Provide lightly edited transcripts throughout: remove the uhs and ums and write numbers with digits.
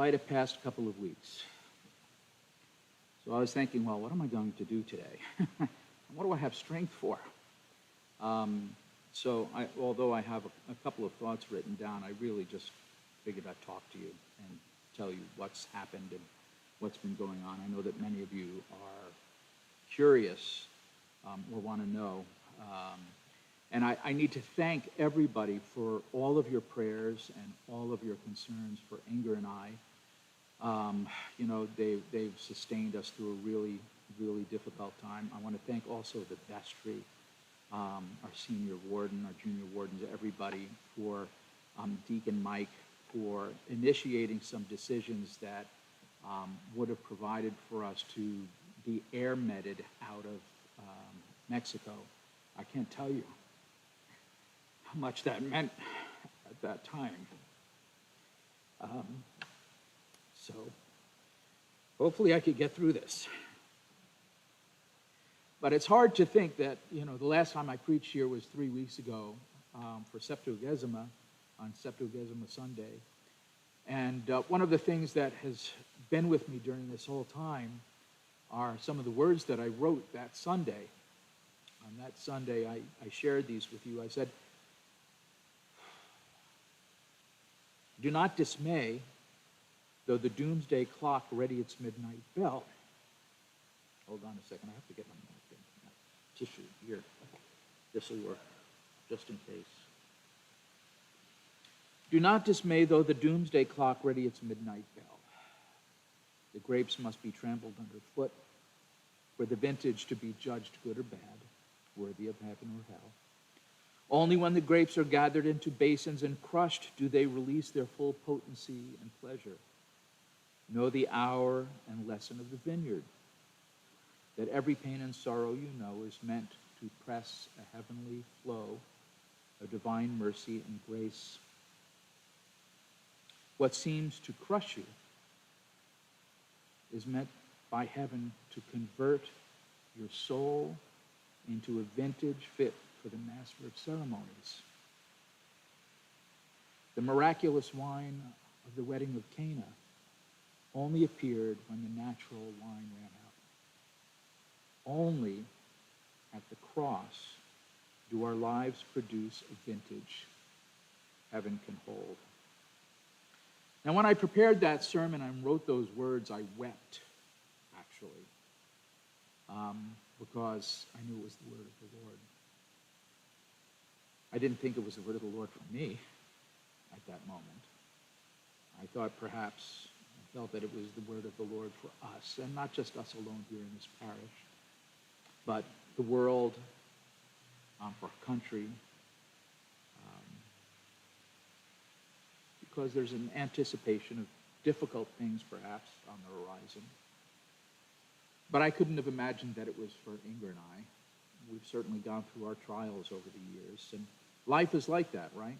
quite a past couple of weeks. So I was thinking, well, what am I going to do today? What do I have strength for? Although I have a couple of thoughts written down, I really just figured I'd talk to you and tell you what's happened and what's been going on. I know that many of you are curious or want to know. And I need to thank everybody for all of your prayers and all of your concerns for Inger and I. They've sustained us through a really, really difficult time. I want to thank also the vestry, our senior warden, our junior wardens, everybody, for Deacon Mike, for initiating some decisions that would have provided for us to be air-meted out of Mexico. I can't tell you how much that meant at that time. So hopefully I could get through this. But it's hard to think that, the last time I preached here was 3 weeks ago for Septuagesima, on Septuagesima Sunday. And one of the things that has been with me during this whole time are some of the words that I wrote that Sunday. On that Sunday, I shared these with you. I said, "Do not dismay, though the doomsday clock ready its midnight bell." Hold on a second, I have to get my tissue here. This will work, just in case. "Do not dismay, though the doomsday clock ready its midnight bell. The grapes must be trampled underfoot, for the vintage to be judged good or bad, worthy of heaven or hell. Only when the grapes are gathered into basins and crushed do they release their full potency and pleasure. Know the hour and lesson of the vineyard, that every pain and sorrow you know is meant to press a heavenly flow of divine mercy and grace. What seems to crush you is meant by heaven to convert your soul into a vintage fit for the master of ceremonies. The miraculous wine of the wedding of Cana only appeared when the natural wine ran out. Only at the cross do our lives produce a vintage heaven can hold." Now, when I prepared that sermon and wrote those words, I wept, actually, because I knew it was the word of the Lord. I didn't think it was the word of the Lord for me at that moment. I thought perhaps, I felt that it was the word of the Lord for us, and not just us alone here in this parish, but the world, for our country, because there's an anticipation of difficult things perhaps on the horizon. But I couldn't have imagined that it was for Inger and I. We've certainly gone through our trials over the years, and life is like that, right?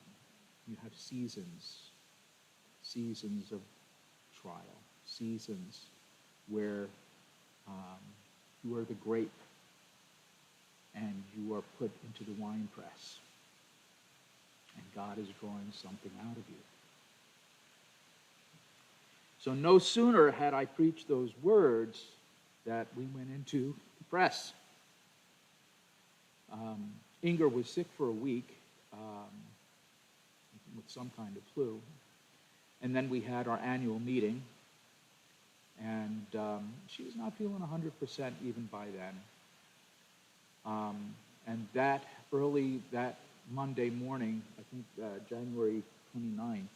You have seasons of trial, seasons where you are the grape and you are put into the wine press, and God is drawing something out of you. So no sooner had I preached those words that we went into the press. Inger was sick for a week with some kind of flu. And then we had our annual meeting, and she was not feeling 100% even by then. And that Monday morning, I think January 29th,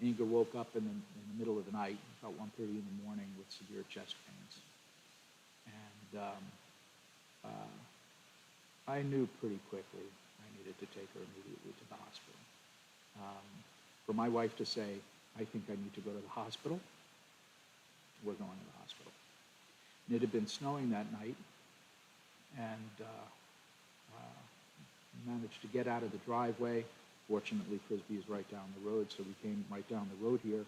Inger woke up in the middle of the night, about 1:30 in the morning, with severe chest pains. And I knew pretty quickly I needed to take her immediately to the hospital. For my wife to say, "I think I need to go to the hospital," we're going to the hospital. And it had been snowing that night, and managed to get out of the driveway. Fortunately, Frisbee is right down the road, so we came right down the road here.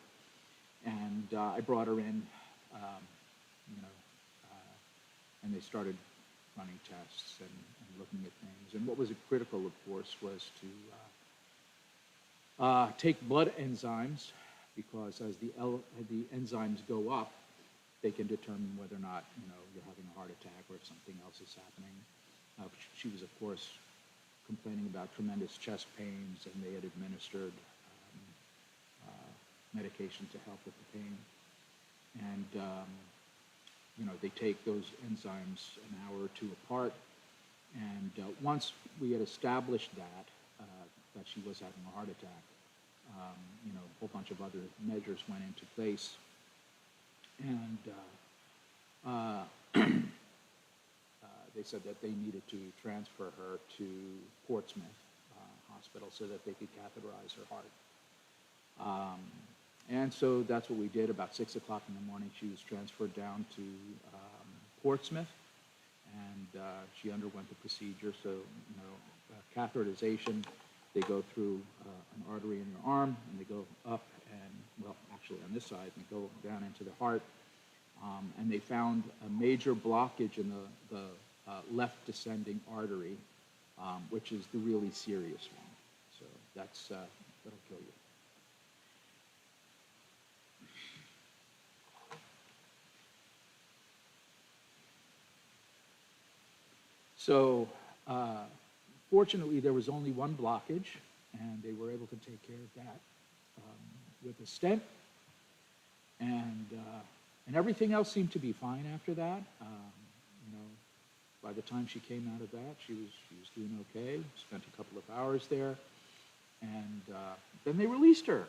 And I brought her in, and they started running tests and looking at things. And what was critical, of course, was to take blood enzymes because as the enzymes go up, they can determine whether or not, you're having a heart attack or if something else is happening. She was, of course, complaining about tremendous chest pains, and they had administered medication to help with the pain. And, they take those enzymes an hour or two apart. And once we had established that she was having a heart attack, a whole bunch of other measures went into place. And they said that they needed to transfer her to Portsmouth Hospital so that they could catheterize her heart. And so that's what we did. About 6 o'clock in the morning, she was transferred down to Portsmouth, and she underwent the procedure. So, catheterization, they go through an artery in your arm, and they go up and, well, actually on this side, and go down into the heart. And they found a major blockage in the left descending artery, which is the really serious one. So that'll kill you. So fortunately, there was only one blockage, and they were able to take care of that with a stent. And everything else seemed to be fine after that. By the time she came out of that, she was doing okay. Spent a couple of hours there, and then they released her.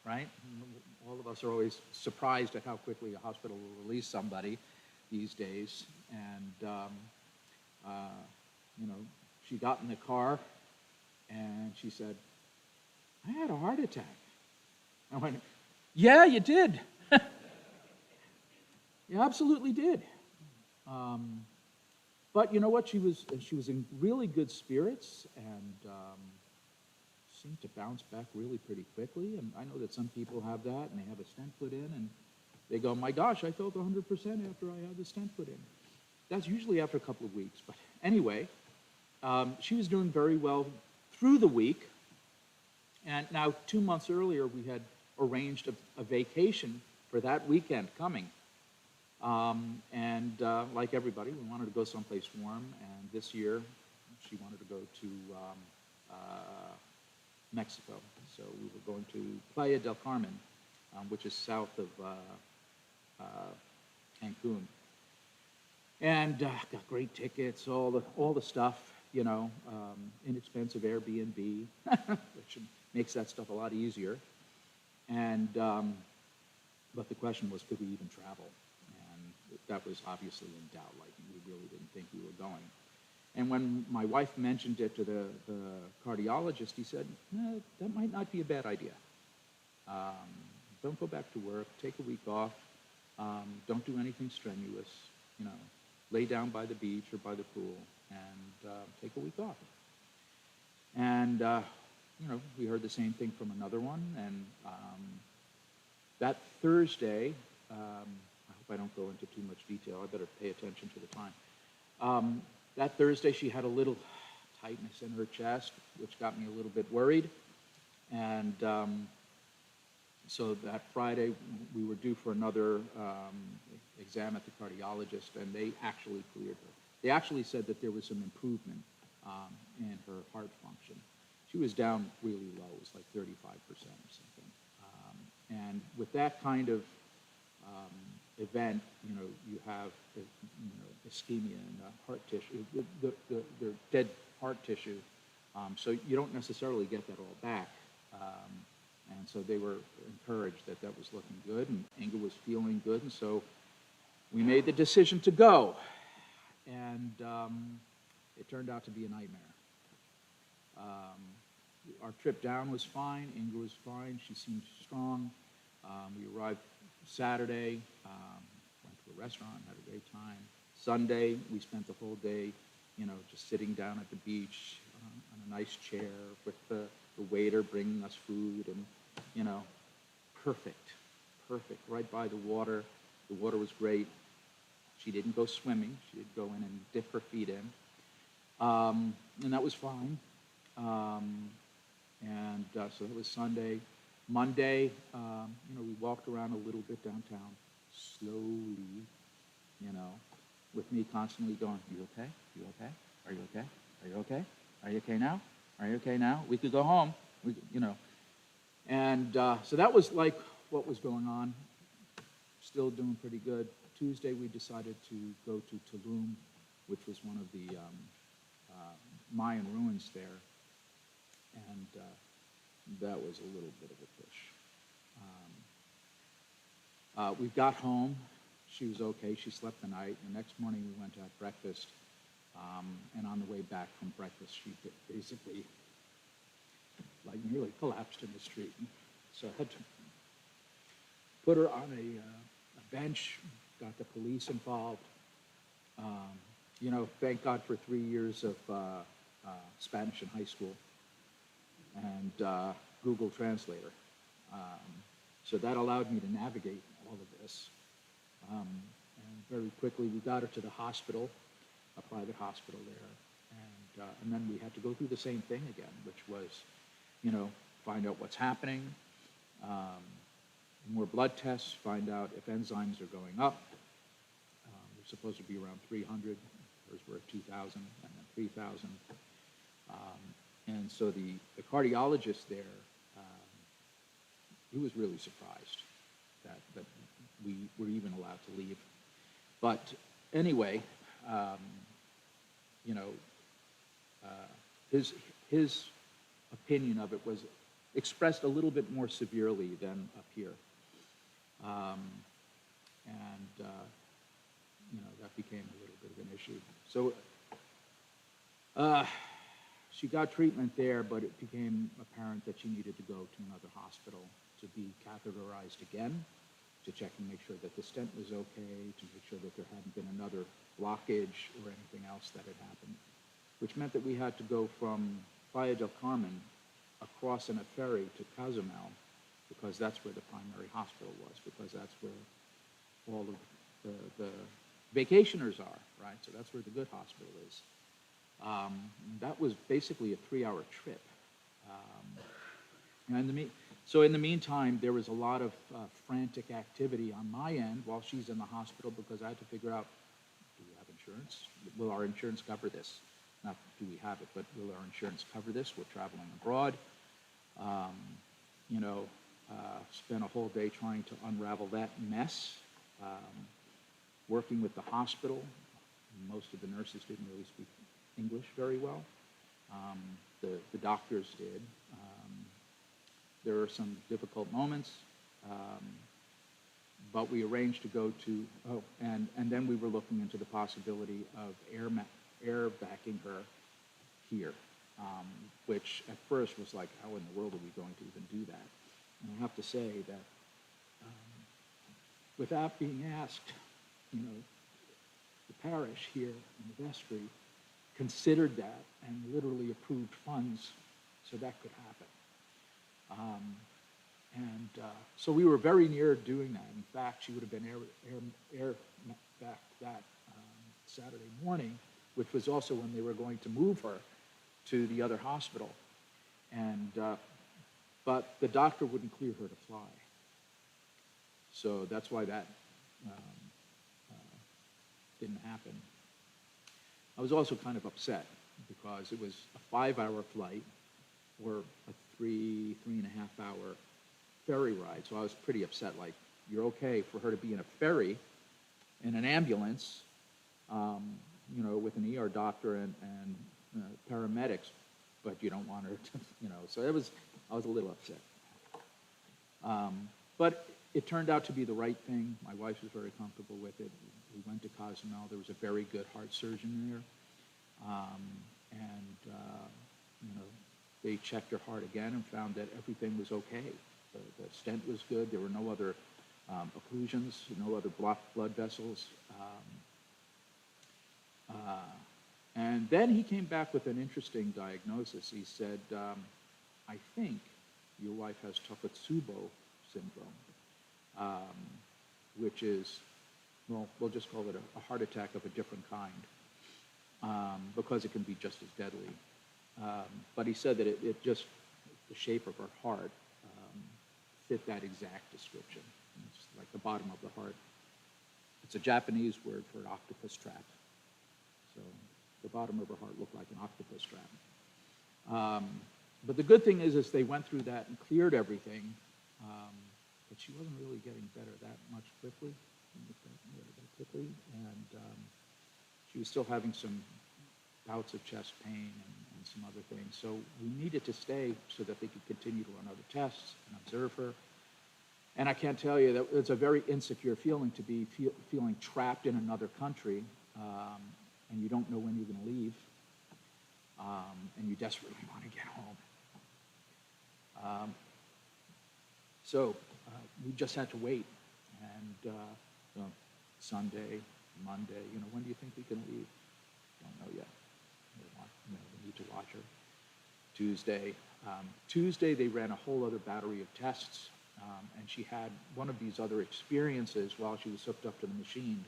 Right? All of us are always surprised at how quickly a hospital will release somebody these days. And she got in the car, and she said, "I had a heart attack." I went, "Yeah, you did." You absolutely did. But you know what? She was in really good spirits, and seemed to bounce back really pretty quickly. And I know that some people have that, and they have a stent put in, and they go, "My gosh, I felt 100% after I had the stent put in." That's usually after a couple of weeks. But anyway, she was doing very well through the week. And now 2 months earlier, we had arranged a vacation for that weekend coming. And like everybody, we wanted to go someplace warm. And this year, she wanted to go to Mexico. So we were going to Playa del Carmen, which is south of Cancun. And got great tickets, all the stuff, inexpensive Airbnb, which makes that stuff a lot easier. And but the question was, could we even travel? And that was obviously in doubt. Like, we really didn't think we were going. And when my wife mentioned it to the cardiologist, he said, "No, that might not be a bad idea. Don't go back to work. Take a week off. Don't do anything strenuous. Lay down by the beach or by the pool and take a week off." And we heard the same thing from another one. And that Thursday, I hope I don't go into too much detail. I better pay attention to the time. That Thursday, she had a little tightness in her chest, which got me a little bit worried. And so that Friday, we were due for another exam at the cardiologist, and they actually cleared her. They actually said that there was some improvement in her heart function. She was down really low. It was like 35% or something. And with that kind of event, you have ischemia in the heart tissue, the dead heart tissue. So you don't necessarily get that all back. And so they were encouraged that was looking good, and Inga was feeling good, and so we made the decision to go. And it turned out to be a nightmare. Our trip down was fine. Inga was fine. She seemed strong. We arrived Saturday, went to a restaurant, had a great time. Sunday, we spent the whole day, just sitting down at the beach on a nice chair with the waiter bringing us food, and, perfect, right by the water. The water was great. She didn't go swimming. She did go in and dip her feet in. And that was fine. So that was Sunday. Monday, we walked around a little bit downtown, slowly, with me constantly going, "You okay? You okay? Are you okay? Are you okay? Are you okay now? Are you okay now? We could go home." And so that was like what was going on. Still doing pretty good. Tuesday, we decided to go to Tulum, which was one of the Mayan ruins there. And that was a little bit of a push. We got home. She was okay. She slept the night. The next morning, we went to have breakfast. And on the way back from breakfast, she basically nearly collapsed in the street. So I had to put her on a bench, got the police involved. Thank God for 3 years of Spanish in high school and Google Translator. So that allowed me to navigate all of this. And very quickly, we got her to the hospital, a private hospital there. And then we had to go through the same thing again, which was, find out what's happening, more blood tests, find out if enzymes are going up. They're supposed to be around 300. Hers were at 2,000 and then 3,000. And so the cardiologist there, he was really surprised that we were even allowed to leave. But anyway, his opinion of it was expressed a little bit more severely than up here. That became a little bit of an issue. So she got treatment there, but it became apparent that she needed to go to another hospital to be catheterized again, to check and make sure that the stent was okay, to make sure that there hadn't been another blockage or anything else that had happened, which meant that we had to go from Playa del Carmen across in a ferry to Cozumel, because that's where the primary hospital was, because that's where all of the vacationers are, right? So that's where the good hospital is. That was basically a 3-hour trip. So in the meantime, there was a lot of frantic activity on my end while she's in the hospital, because I had to figure out, do we have insurance? Will our insurance cover this? Not do we have it, but will our insurance cover this? We're traveling abroad. Spent a whole day trying to unravel that mess, working with the hospital. Most of the nurses didn't really speak English very well. The doctors did. There were some difficult moments, but we arranged to go to, and then we were looking into the possibility of air backing her here, which at first was like, how in the world are we going to even do that? And I have to say that without being asked, the parish here in the vestry considered that and literally approved funds so that could happen. So we were very near doing that. In fact, she would have been air back that Saturday morning, which was also when they were going to move her to the other hospital. But the doctor wouldn't clear her to fly. So that's why that didn't happen. I was also kind of upset because it was a 5-hour flight or a 3.5 hour ferry ride. So I was pretty upset, like, you're okay for her to be in a ferry, in an ambulance, with an ER doctor and paramedics, but you don't want her to, so I was a little upset. But it turned out to be the right thing. My wife was very comfortable with it. We went to Cozumel. There was a very good heart surgeon there. They checked her heart again and found that everything was okay. The stent was good. There were no other occlusions, no other blocked blood vessels. And then he came back with an interesting diagnosis. He said, I think your wife has Takotsubo syndrome, which is, well, we'll just call it a heart attack of a different kind, because it can be just as deadly. But he said that it just, the shape of her heart fit that exact description. It's like the bottom of the heart. It's a Japanese word for an octopus trap. So the bottom of her heart looked like an octopus trap. But the good thing is they went through that and cleared everything, but she wasn't really getting better that quickly, and she was still having some bouts of chest pain and some other things. So we needed to stay so that they could continue to run other tests and observe her. And I can't tell you that it's a very insecure feeling to be feeling trapped in another country, and you don't know when you're going to leave, and you desperately want to get home. So we just had to wait, and Sunday, Monday, when do you think we can leave? Don't know yet. We need to watch her. Tuesday they ran a whole other battery of tests, and she had one of these other experiences while she was hooked up to the machine,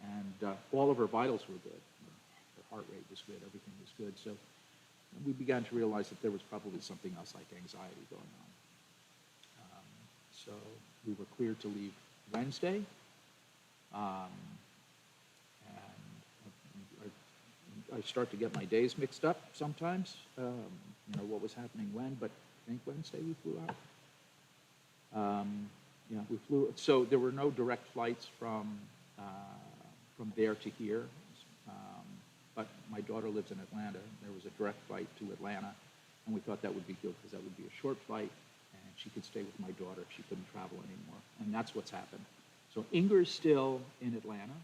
and all of her vitals were good. Her heart rate was good, everything was good. So we began to realize that there was probably something else like anxiety going on. So we were cleared to leave Wednesday, and I start to get my days mixed up sometimes, what was happening when, but I think Wednesday we flew out. We flew, so there were no direct flights from there to here, but my daughter lives in Atlanta. There was a direct flight to Atlanta, and we thought that would be good because that would be a short flight, and she could stay with my daughter if she couldn't travel anymore, and that's what's happened. So Inger's still in Atlanta.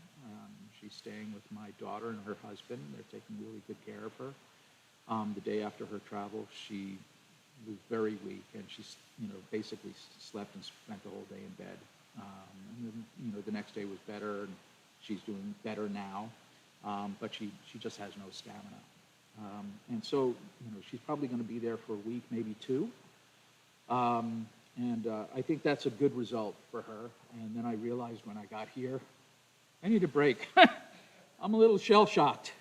She's staying with my daughter and her husband. They're taking really good care of her. The day after her travel, she was very weak, and she, basically slept and spent the whole day in bed. And then, the next day was better, and she's doing better now, but she just has no stamina. And so, she's probably going to be there for a week, maybe two. And I think that's a good result for her. And then I realized when I got here, I need a break. I'm a little shell-shocked.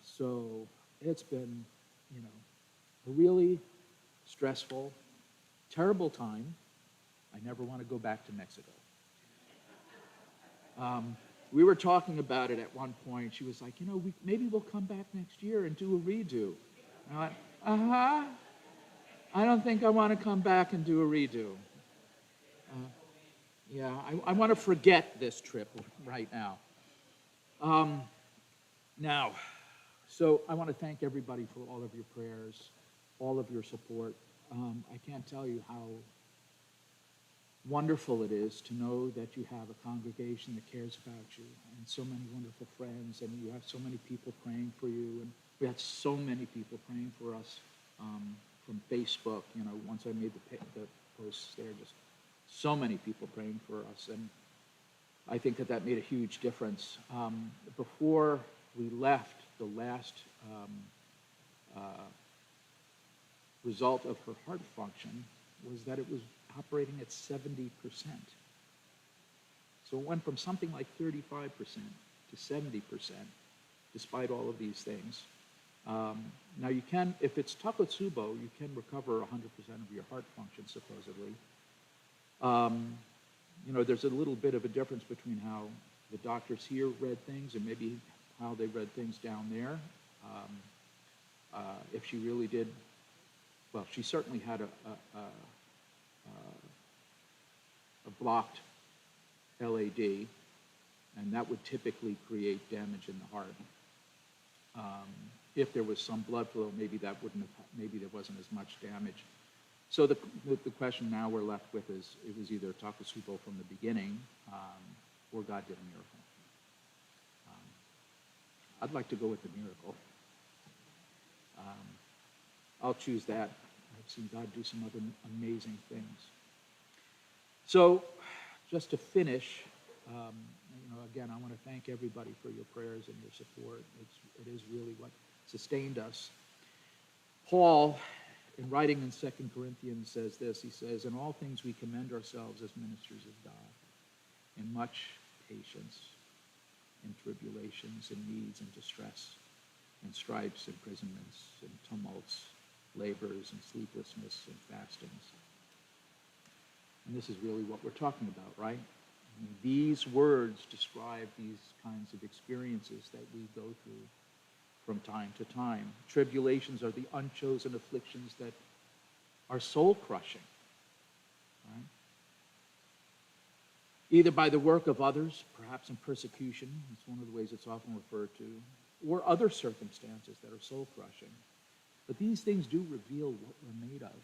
So it's been, a really stressful, terrible time. I never want to go back to Mexico. We were talking about it at one point. She was like, maybe we'll come back next year and do a redo. And I went, I don't think I want to come back and do a redo. I want to forget this trip right now. So I want to thank everybody for all of your prayers, all of your support. I can't tell you how wonderful it is to know that you have a congregation that cares about you, and so many wonderful friends, and you have so many people praying for you, and we had so many people praying for us from Facebook. Once I made the posts there, just so many people praying for us, and I think that made a huge difference. Before we left, the last result of her heart function was that it was operating at 70%. So it went from something like 35% to 70%, despite all of these things. Now you can, if it's Takotsubo, you can recover 100% of your heart function, supposedly. There's a little bit of a difference between how the doctors here read things and maybe how they read things down there. If she really did, well, she certainly had a blocked LAD, and that would typically create damage in the heart. If there was some blood flow, maybe there wasn't as much damage. So the question now we're left with is, it was either Takotsubo from the beginning, or God did a miracle. I'd like to go with the miracle. I'll choose that. I've seen God do some other amazing things. So just to finish, again, I want to thank everybody for your prayers and your support. It is really what sustained us. Paul, in writing in 2 Corinthians, says this. He says, "In all things we commend ourselves as ministers of God, in much patience, in tribulations, in needs, and distress, in stripes, imprisonments, and tumults, labors and sleeplessness and fastings. And this is really what we're talking about, right? I mean, these words describe these kinds of experiences that we go through from time to time. Tribulations are the unchosen afflictions that are soul-crushing, right? Either by the work of others, perhaps in persecution, it's one of the ways it's often referred to, or other circumstances that are soul-crushing. But these things do reveal what we're made of.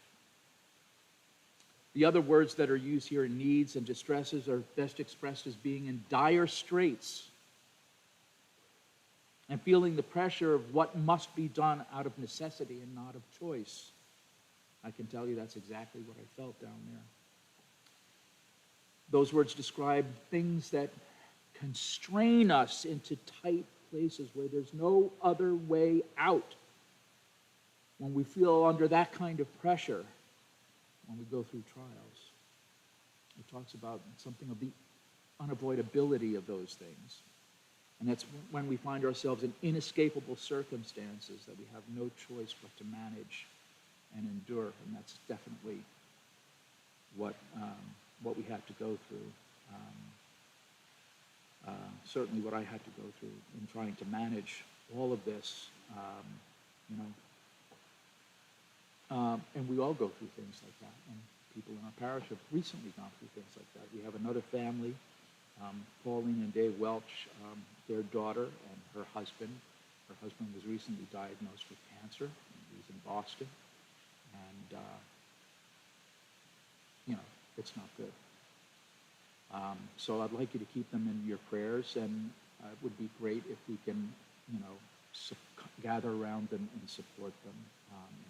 The other words that are used here, needs and distresses, are best expressed as being in dire straits and feeling the pressure of what must be done out of necessity and not of choice. I can tell you that's exactly what I felt down there. Those words describe things that constrain us into tight places where there's no other way out. When we feel under that kind of pressure, when we go through trials, it talks about something of the unavoidability of those things. And that's when we find ourselves in inescapable circumstances that we have no choice but to manage and endure. And that's definitely what we had to go through. Certainly what I had to go through in trying to manage all of this, and we all go through things like that. And people in our parish have recently gone through things like that. We have another family, Pauline and Dave Welch, their daughter and her husband. Her husband was recently diagnosed with cancer. He's in Boston. And, it's not good. So I'd like you to keep them in your prayers, and it would be great if we can, gather around them and support them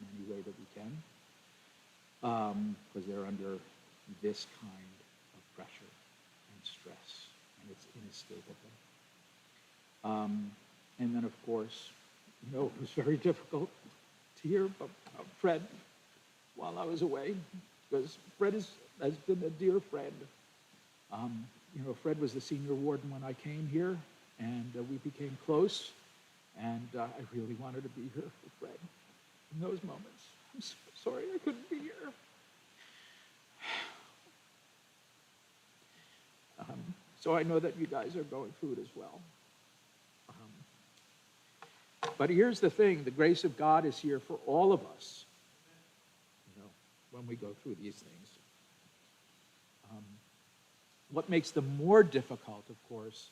in any way that we can, because they're under this kind of pressure and stress, and it's inescapable. And then, of course, it was very difficult to hear about Fred while I was away, because Fred has been a dear friend. Fred was the senior warden when I came here, and we became close, and I really wanted to be here for Fred in those moments. I'm so sorry I couldn't be here. So I know that you guys are going through it as well. But here's the thing, the grace of God is here for all of us, when we go through these things. What makes them more difficult, of course,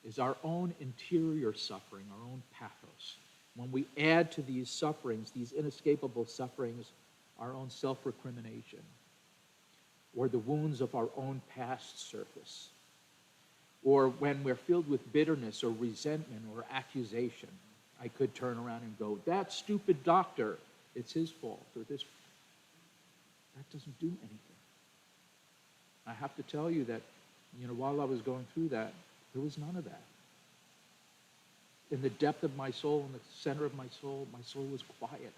is our own interior suffering, our own pathos. When we add to these sufferings, these inescapable sufferings, our own self-recrimination, or the wounds of our own past surface, or when we're filled with bitterness or resentment or accusation, I could turn around and go, that stupid doctor, it's his fault, or this. That doesn't do anything. I have to tell you that, while I was going through that, there was none of that. In the depth of my soul, in the center of my soul was quiet.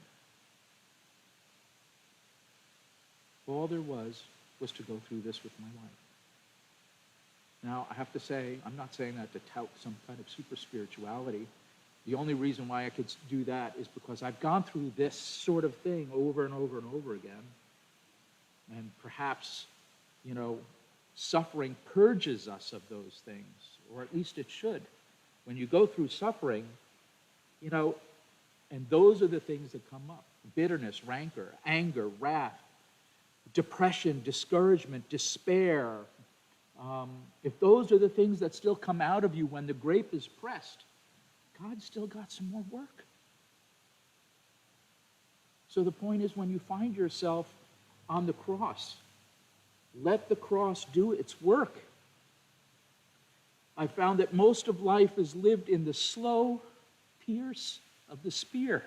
All there was to go through this with my life. Now, I have to say, I'm not saying that to tout some kind of super spirituality. The only reason why I could do that is because I've gone through this sort of thing over and over and over again. And perhaps, suffering purges us of those things, or at least it should. When you go through suffering, and those are the things that come up. Bitterness, rancor, anger, wrath, depression, discouragement, despair. If those are the things that still come out of you when the grape is pressed, God's still got some more work. So the point is, when you find yourself on the cross, let the cross do its work. I found that most of life is lived in the slow pierce of the spear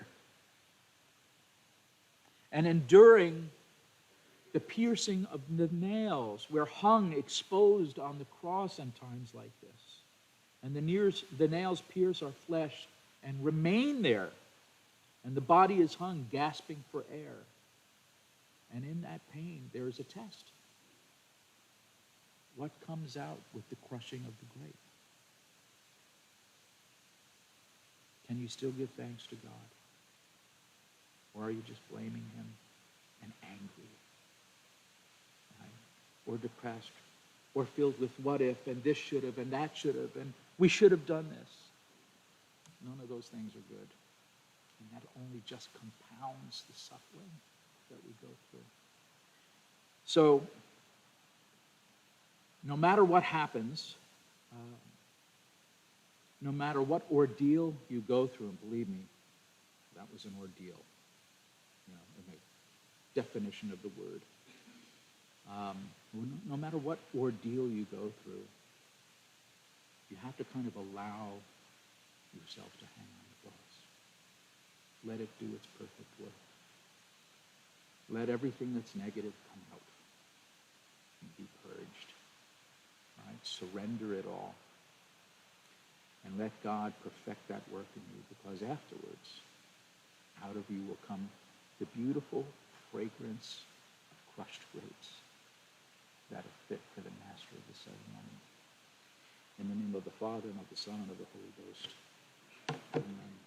and enduring the piercing of the nails. We're hung exposed on the cross in times like this. And the nails pierce our flesh and remain there. And the body is hung, gasping for air. And in that pain, there is a test. What comes out with the crushing of the grape? Can you still give thanks to God? Or are you just blaming him and angry? Right? Or depressed? Or filled with what if, and this should have, and that should have, and we should have done this? None of those things are good. And that only just compounds the suffering that we go through. So, no matter what happens, no matter what ordeal you go through, and believe me, that was an ordeal, in the definition of the word. No matter what ordeal you go through, you have to kind of allow yourself to hang on the cross. Let it do its perfect work. Let everything that's negative come out and be purged. Right? Surrender it all. And let God perfect that work in you, because afterwards, out of you will come the beautiful fragrance of crushed grapes that are fit for the master of the ceremony. In the name of the Father, and of the Son, and of the Holy Ghost. Amen.